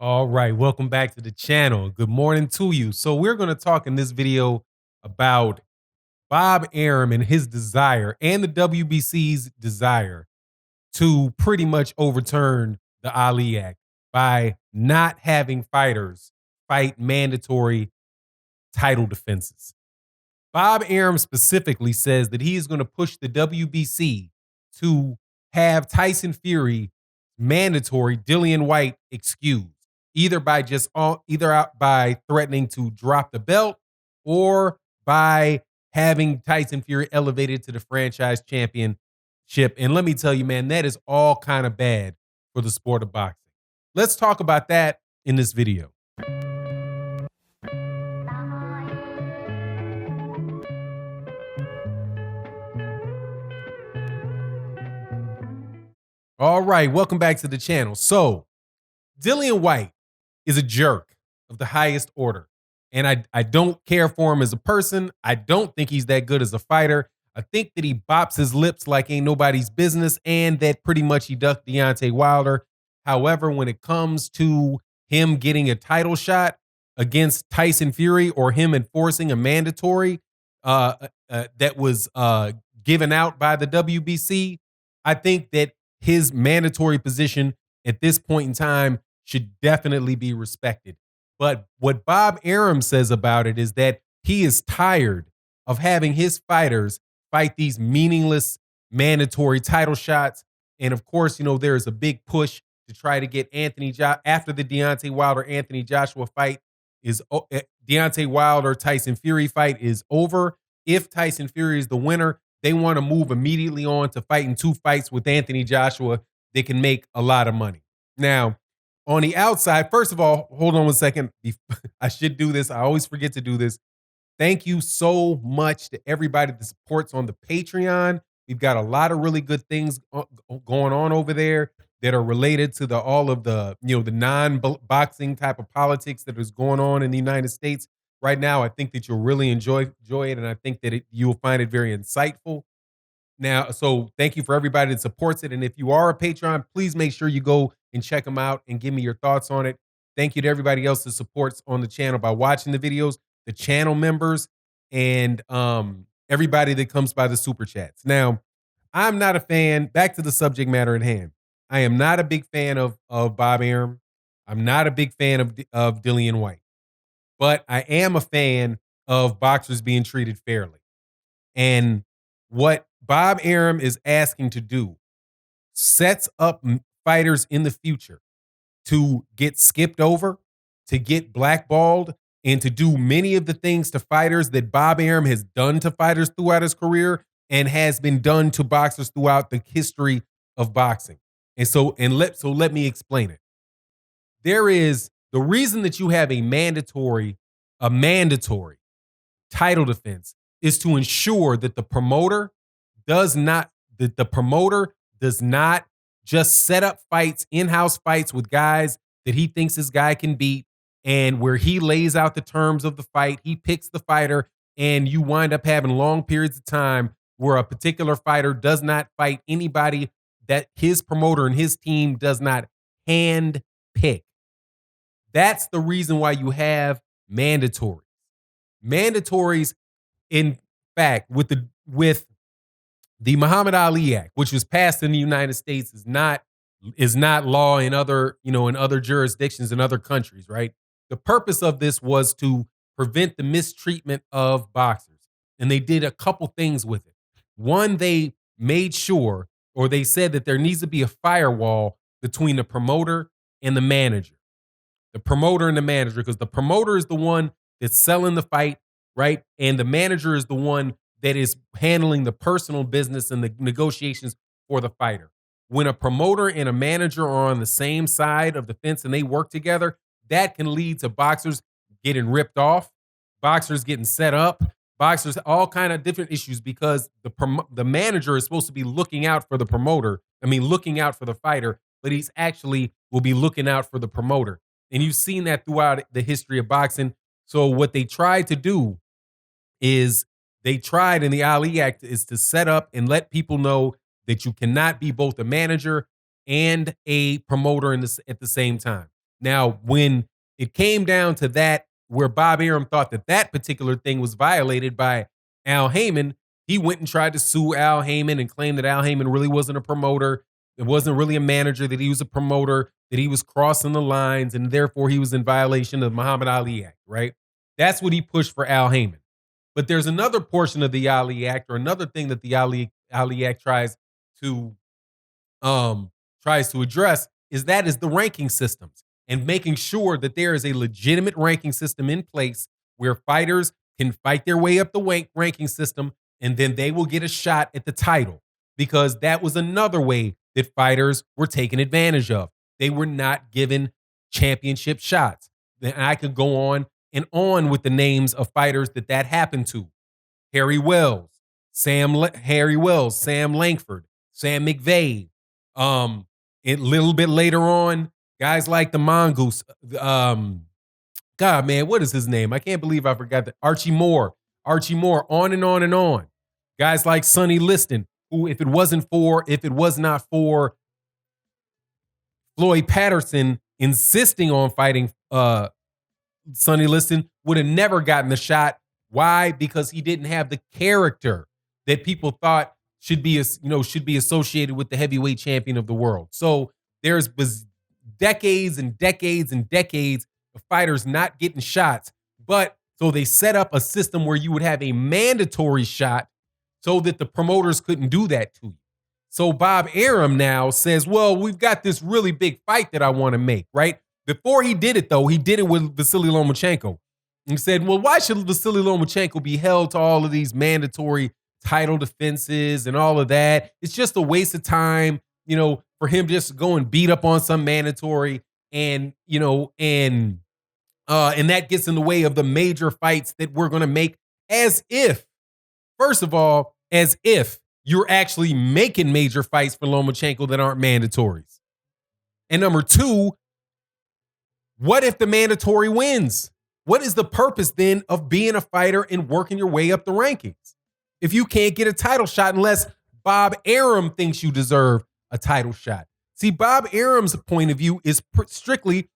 All right, welcome back to the channel. Good morning to you. So we're going to talk in this video about Bob Arum and his desire and the WBC's desire to pretty much overturn the Ali Act by not having fighters fight mandatory title defenses. Bob Arum specifically says that he is going to push the WBC to have Tyson Fury mandatory Dillian Whyte excused, either out by threatening to drop the belt or by having Tyson Fury elevated to the franchise championship. And let me tell you, man, that is all kind of bad for the sport of boxing. Let's talk about that in this video. All right, welcome back to the channel. So, Dillian Whyte is a jerk of the highest order. And I don't care for him as a person. I don't think he's that good as a fighter. I think that he bops his lips like ain't nobody's business and that pretty much he ducked Deontay Wilder. However, when it comes to him getting a title shot against Tyson Fury or him enforcing a mandatory that was given out by the WBC, I think that his mandatory position at this point in time should definitely be respected. But what Bob Arum says about it is that he is tired of having his fighters fight these meaningless mandatory title shots. And of course, you know, there is a big push to try to get after the Deontay Wilder Anthony Joshua fight is Deontay Wilder Tyson Fury fight is over. If Tyson Fury is the winner, they want to move immediately on to fighting 2 fights with Anthony Joshua. They can make a lot of money. Now, on the outside, first of all, hold on one second. I should do this. I always forget to do this. Thank you so much to everybody that supports on the Patreon. We've got a lot of really good things going on over there that are related to all of the non-boxing type of politics that is going on in the United States right now. I think that you'll really enjoy it, and I think that you'll find it very insightful. Now, so thank you for everybody that supports it. And if you are a Patreon, please make sure you go and check them out and give me your thoughts on it. Thank you to everybody else that supports on the channel by watching the videos, the channel members, and everybody that comes by the super chats. Now, I'm not a fan. Back to the subject matter at hand. I am not a big fan of Bob Arum. I'm not a big fan of Dillian Whyte, but I am a fan of boxers being treated fairly. And what Bob Arum is asking to do sets up fighters in the future to get skipped over, to get blackballed, and to do many of the things to fighters that Bob Arum has done to fighters throughout his career and has been done to boxers throughout the history of boxing. And so let me explain it. There is the reason that you have a mandatory title defense is to ensure that the promoter does not just set up fights, in-house fights with guys that he thinks his guy can beat, and where he lays out the terms of the fight, he picks the fighter, and you wind up having long periods of time where a particular fighter does not fight anybody that his promoter and his team does not hand pick. That's the reason why you have mandatories. Mandatories, in fact, with the Muhammad Ali Act, which was passed in the United States, is not law in other jurisdictions in other countries, right? The purpose of this was to prevent the mistreatment of boxers. And they did a couple things with it. One, they made sure, or they said that there needs to be a firewall between the promoter and the manager. The promoter and the manager, because the promoter is the one that's selling the fight, right? And the manager is the one that is handling the personal business and the negotiations for the fighter. When a promoter and a manager are on the same side of the fence and they work together, that can lead to boxers getting ripped off, boxers getting set up, boxers, all kind of different issues, because the manager is supposed to be looking out for the promoter. Looking out for the fighter, but he's actually will be looking out for the promoter. And you've seen that throughout the history of boxing. So what they tried to do is in the Ali Act is to set up and let people know that you cannot be both a manager and a promoter at the same time. Now, when it came down to that, where Bob Arum thought that that particular thing was violated by Al Heyman, he went and tried to sue Al Heyman and claimed that Al Heyman really wasn't a promoter. It wasn't really a manager, that he was a promoter, that he was crossing the lines, and therefore he was in violation of the Muhammad Ali Act, right? That's what he pushed for Al Heyman. But there's another portion of the Ali Act, or another thing that the Ali Act to tries to address, is the ranking systems, and making sure that there is a legitimate ranking system in place where fighters can fight their way up the ranking system, and then they will get a shot at the title, because that was another way that fighters were taken advantage of. They were not given championship shots. And I could go on and on with the names of fighters that happened to. Harry Wells, Sam Langford, Sam McVeigh. A little bit later on, guys like the Mongoose. God, man, what is his name? I can't believe I forgot that. Archie Moore, on and on and on. Guys like Sonny Liston, who, if it was not for Floyd Patterson insisting on fighting Sonny Liston, would have never gotten the shot. Why? Because he didn't have the character that people thought should be associated with the heavyweight champion of the world. So there's decades and decades and decades of fighters not getting shots, but so they set up a system where you would have a mandatory shot so that the promoters couldn't do that to you. So Bob Arum now says, well, we've got this really big fight that I want to make, right? Before he did it, though, he did it with Vasily Lomachenko. And said, well, why should Vasily Lomachenko be held to all of these mandatory title defenses and all of that? It's just a waste of time, for him just to go and beat up on some mandatory, and that gets in the way of the major fights that we're going to make, as if you're actually making major fights for Lomachenko that aren't mandatories. And number two, what if the mandatory wins? What is the purpose then of being a fighter and working your way up the rankings if you can't get a title shot unless Bob Arum thinks you deserve a title shot? See, Bob Arum's point of view is strictly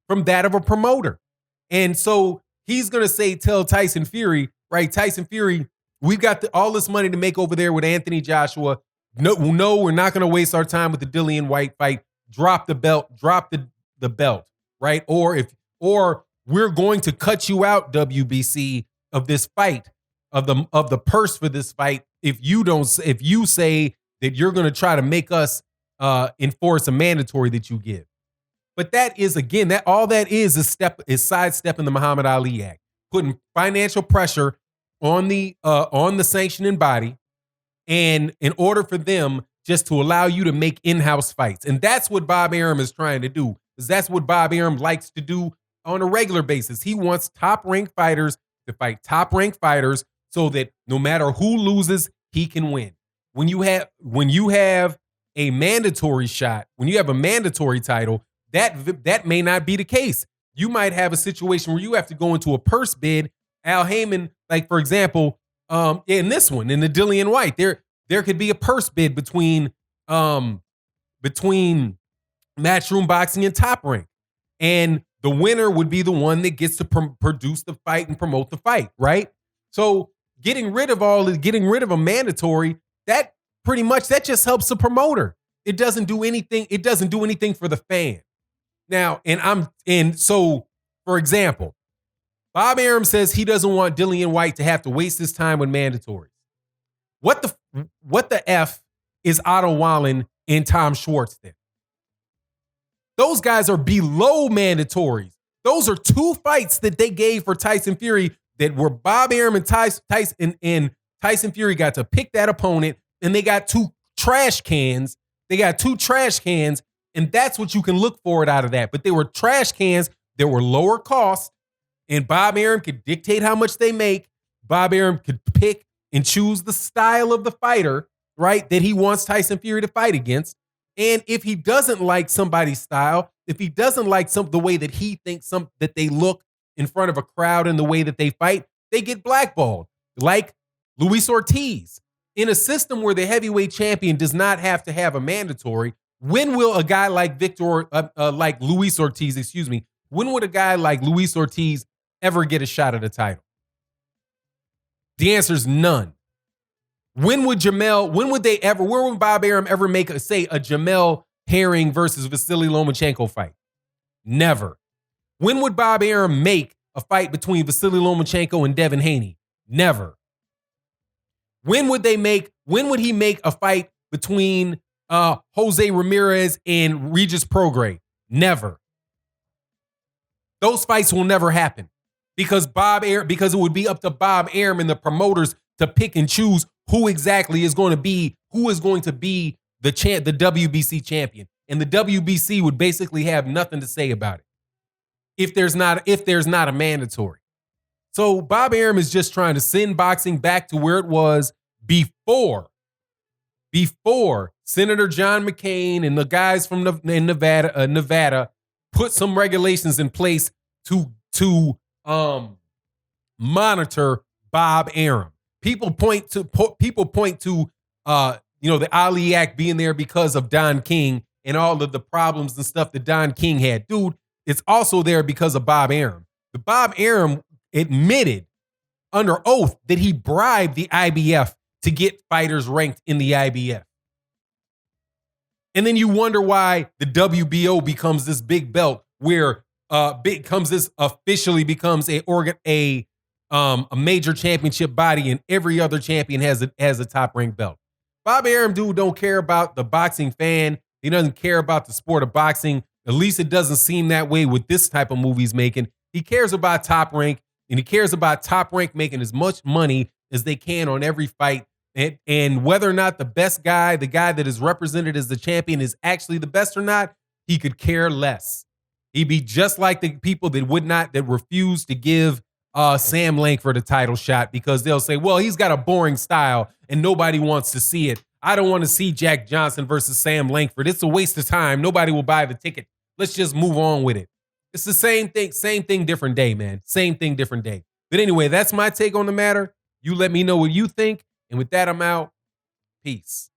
from that of a promoter. And so he's going to tell Tyson Fury, right? Tyson Fury, we've got all this money to make over there with Anthony Joshua. No, we're not going to waste our time with the Dillian Whyte fight. Drop the belt, the belt, right? Or we're going to cut you out, WBC, of this fight, of the purse for this fight, if you say that you're going to try to make us enforce a mandatory that you give. But that is, again, all that is sidestepping the Muhammad Ali Act, putting financial pressure on the sanctioning body, and in order for them just to allow you to make in-house fights. And that's what Bob Arum is trying to do, because that's what Bob Arum likes to do on a regular basis. He wants top-ranked fighters to fight top-ranked fighters so that no matter who loses, he can win. When you have a mandatory shot, when you have a mandatory title, that may not be the case. You might have a situation where you have to go into a purse bid. Al Heyman, like, for example, in this one, in the Dillian Whyte, there could be a purse bid between Matchroom Boxing and Top Rank, and the winner would be the one that gets to produce the fight and promote the fight, right? So getting rid of a mandatory, that pretty much, that just helps the promoter. It doesn't do anything. It doesn't do anything for the fan. Now, so for example, Bob Arum says he doesn't want Dillian Whyte to have to waste his time with mandatories. What the F is Otto Wallen and Tom Schwartz then? Those guys are below mandatories. Those are two fights that they gave for Tyson Fury that were Bob Arum and Tyson Fury got to pick that opponent, and they got two trash cans. And that's what you can look for out of that. But they were trash cans. There were lower cost, and Bob Arum could dictate how much they make. Bob Arum could pick and choose the style of the fighter, right, that he wants Tyson Fury to fight against. And if he doesn't like somebody's style, if he doesn't like the way that he thinks that they look in front of a crowd and the way that they fight, they get blackballed, like Luis Ortiz. In a system where the heavyweight champion does not have to have a mandatory, When will a guy like like Luis Ortiz, excuse me, when would a guy like Luis Ortiz ever get a shot at a title? The answer is none. When would where would Bob Arum ever make a Jamel Herring versus Vasily Lomachenko fight? Never. When would Bob Arum make a fight between Vasily Lomachenko and Devin Haney? Never. When would he make a fight between Jose Ramirez and Regis Prograis? Never. Those fights will never happen because it would be up to Bob Arum and the promoters to pick and choose who exactly is going to be the WBC champion. And the WBC would basically have nothing to say about it if there's not a mandatory. So Bob Arum is just trying to send boxing back to where it was before Senator John McCain and the guys from Nevada put some regulations in place to monitor Bob Arum. People point to the Ali Act being there because of Don King and all of the problems and stuff that Don King had. Dude, it's also there because of Bob Arum. But Bob Arum admitted under oath that he bribed the IBF to get fighters ranked in the IBF. And then you wonder why the WBO becomes this big belt where officially becomes a major championship body, and every other champion has a top ranked belt. Bob Arum, dude, don't care about the boxing fan. He doesn't care about the sport of boxing. At least it doesn't seem that way with this type of movie he's making. He cares about Top Rank, and he cares about Top Rank making as much money as they can on every fight. And whether or not the best guy, the guy that is represented as the champion, is actually the best or not, he could care less. He'd be just like the people that refuse to give Sam Langford a title shot because they'll say, well, he's got a boring style and nobody wants to see it. I don't want to see Jack Johnson versus Sam Langford. It's a waste of time. Nobody will buy the ticket. Let's just move on with it. It's the same thing, different day, man. Same thing, different day. But anyway, that's my take on the matter. You let me know what you think. And with that, I'm out. Peace.